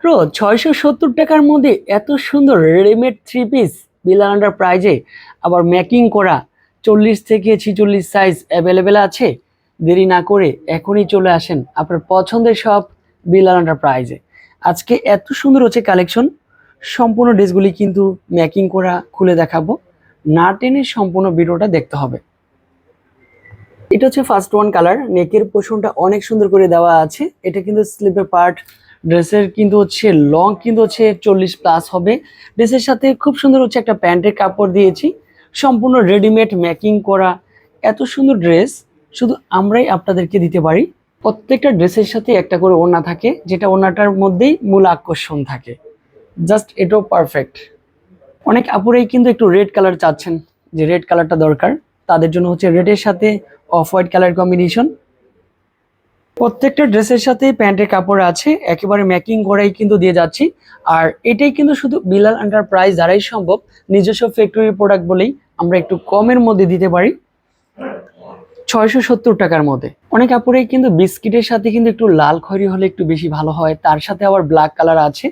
মাত্র ৬৭০ টাকার মধ্যে এত সুন্দর readymade three piece Bilal under প্রাইজে, আবার মেকিং করা ৪০ থেকে ৪৬ সাইজ অ্যাভেলেবেল আছে। দেরি না করে এখনই চলে আসেন আপনার পছন্দের সব বিলাল আন্ডার প্রাইজে। আজকে এত সুন্দর হচ্ছে কালেকশন, সম্পূর্ণ ড্রেসগুলি কিন্তু মেকিং করা, খুলে দেখাবো, না টেনে সম্পূর্ণ ভিডিওটা দেখতে হবে। এটা হচ্ছে ফার্স্ট ওয়ান কালার, নেকের পোর্শনটা অনেক সুন্দর করে দেওয়া আছে। এটা কিন্তু স্লিপের পার্ট, ড্রেসের কিন্তু হচ্ছে লং কিন্তু হচ্ছে 40+ হবে। ড্রেসের সাথে খুব সুন্দর হচ্ছে একটা প্যান্টের কাপড় দিয়েছি, সম্পূর্ণ রেডিমেড মেকিং করা। এত সুন্দর ড্রেস শুধু আমরাই আপনাদেরকে দিতে পারি। প্রত্যেকটা ড্রেসের সাথে একটা করে ওড়না থাকে, যেটা ওড়নাটার মধ্যেই মূল আকর্ষণ থাকে। জাস্ট এটাও পারফেক্ট। অনেক আপুরাই কিন্তু একটু রেড কালার চাচ্ছেন, যে রেড কালারটা দরকার, তাদের জন্য হচ্ছে রেডের সাথে অফ হোয়াইট কালার কম্বিনেশন। প্রত্যেকটা ড্রেসের সাথে প্যান্টের কাপড় আছে, একেবারে মেকিং করাই কিন্তু দিয়ে যাচ্ছি। আর এটাই কিন্তু শুধু বিলাল এন্টারপ্রাইজ দ্বারাই সম্ভব, নিজস্ব ফ্যাক্টরি প্রোডাক্ট বলেই আমরা একটু কমের মধ্যে দিতে পারি ৬৭০ টাকার মধ্যে। অনেক কাপড়েই কিন্তু বিস্কিটের সাথে কিন্তু একটু লাল খয়েরি হলে একটু বেশি ভালো হয়, তার সাথে আবার ব্ল্যাক কালার আছে।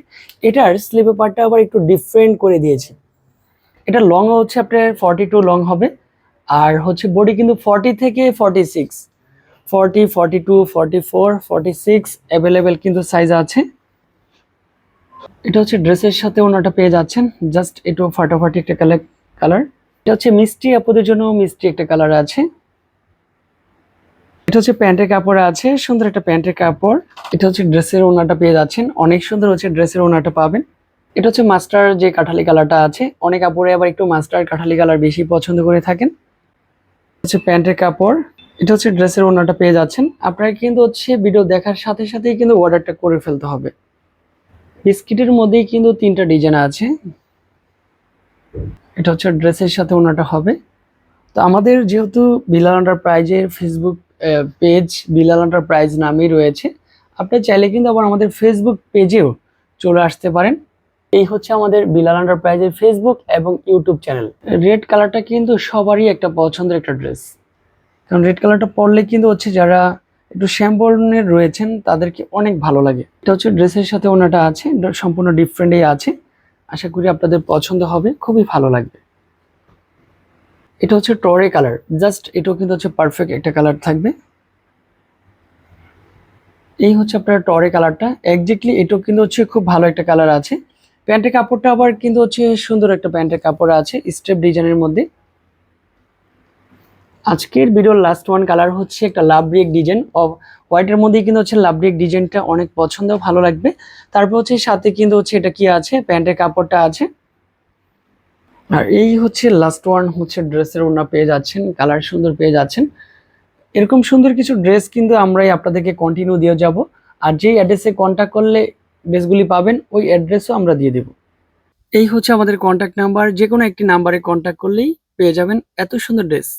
এটার স্লিপের পার্টটা আবার একটু ডিফারেন্ট করে দিয়েছে। এটা লং হচ্ছে আপনার 42 লং হবে, আর হচ্ছে বডি কিন্তু 40 থেকে 46, 40, 42, 44, 46 অ্যাভেলেবেল কিন্তু সাইজ আছে। এটা হচ্ছে ড্রেসের সাথে ওনাটা পেয়ে যাচ্ছেন। জাস্ট একটু ফাটাফাটি একটা কালার। এটা হচ্ছে মিষ্টি আপুদের জন্য মিষ্টি একটা কালার আছে। এটা হচ্ছে প্যান্টের কাপড় আছে, সুন্দর একটা প্যান্টের কাপড়। এটা হচ্ছে ড্রেসের ওনাটা পেয়ে যাচ্ছেন, অনেক সুন্দর হচ্ছে ড্রেসের ওনাটা পাবেন। এটা হচ্ছে মাস্টার যে কাঠালি কালারটা আছে, অনেক কাপড়ে আবার একটু মাস্টার কাঠালি কালার বেশি পছন্দ করে থাকেন। হচ্ছে প্যান্টের কাপড়। এটা হচ্ছে ড্রেসের ওড়নাটা পেয়ে যাচ্ছেন। আপনারা কিন্তু হচ্ছে ভিডিও দেখার সাথে সাথেই কিন্তু অর্ডারটা করে ফেলতে হবে। বিস্কিটের মধ্যেই কিন্তু 3টা ডিজাইন আছে। এটা হচ্ছে ড্রেসের সাথে ওড়নাটা হবে। তো আমাদের যেহেতু বিলাল এন্টারপ্রাইজের ফেসবুক পেজ বিলাল এন্টারপ্রাইজ নামেই রয়েছে, আপনি চাইলে কিন্তু আবার আমাদের ফেসবুক পেজেও চলে আসতে পারেন। এই হচ্ছে আমাদের বিলাল এন্টারপ্রাইজের ফেসবুক এবং ইউটিউব চ্যানেল। রেড কালারটা কিন্তু সবারই একটা পছন্দের একটা ড্রেস, কারণ রেড কালারটা পরলে কিন্তু হচ্ছে যারা একটু শ্যামবর্ণের রয়েছেন তাদেরকে অনেক ভালো লাগে। এটা হচ্ছে ড্রেসের সাথে ওনাটা আছে, সম্পূর্ণ ডিফারেন্টই আছে। আশা করি আপনাদের পছন্দ হবে, খুবই ভালো লাগবে। এটা হচ্ছে টরে কালার, জাস্ট এটাও কিন্তু হচ্ছে পারফেক্ট একটা কালার থাকবে। এই হচ্ছে আপনার টরে কালারটা, একজ্যাক্টলি এটাও কিন্তু হচ্ছে খুব ভালো একটা কালার আছে। প্যান্টের কাপড়টা আবার কিন্তু হচ্ছে সুন্দর একটা প্যান্টের কাপড় আছে স্টেপ ডিজাইনের মধ্যে। আজকের ভিডিওর লাস্ট ওয়ান কালার হচ্ছে একটা লাভ ব্রেক ডিজাইন, অফ হোয়াইটের মধ্যেই কিন্তু হচ্ছে লাভ ব্রেক ডিজাইনটা অনেক পছন্দ, ভালো লাগবে। তারপর হচ্ছে সাথে কিন্তু হচ্ছে এটা কি আছে, প্যান্টের কাপড়টা আছে। আর এই হচ্ছে লাস্ট ওয়ান হচ্ছে ড্রেসের ওড়না পেয়ে যাচ্ছেন, কালার সুন্দর পেয়ে যাচ্ছেন। এরকম সুন্দর কিছু ড্রেস কিন্তু আমরাই আপনাদেরকে কন্টিনিউ দিয়ে যাব। আর যেই অ্যাড্রেসে কন্ট্যাক্ট করলে ড্রেসগুলি পাবেন, ওই অ্যাড্রেসও আমরা দিয়ে দেব। এই হচ্ছে আমাদের কন্ট্যাক্ট নাম্বার, যে কোনো একটি নাম্বারে কন্ট্যাক্ট করলেই পেয়ে যাবেন এত সুন্দর ড্রেস।